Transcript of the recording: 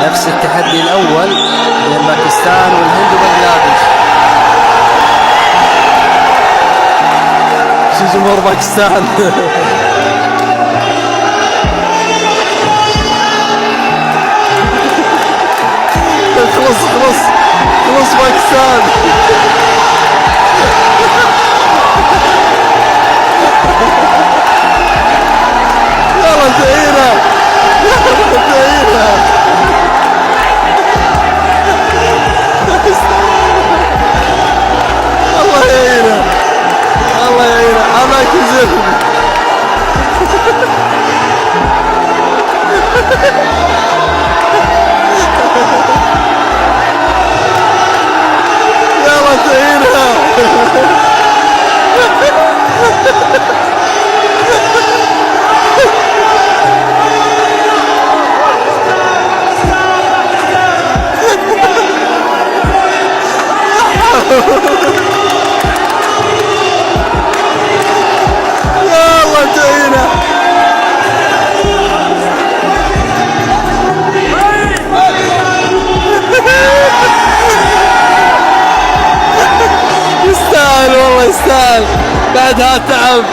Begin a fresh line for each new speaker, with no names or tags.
نفس التحدي الأول بين باكستان والهند وبنغلاديش. شو جمهور باكستان خلص خلص خلص باكستان يلا انتهينا يلا انتهينا. الله يعينه الله يعينه انا كذب. يلا انتهينا. يلا انتهينا. يستاهل والله يستاهل بعد هالتعب.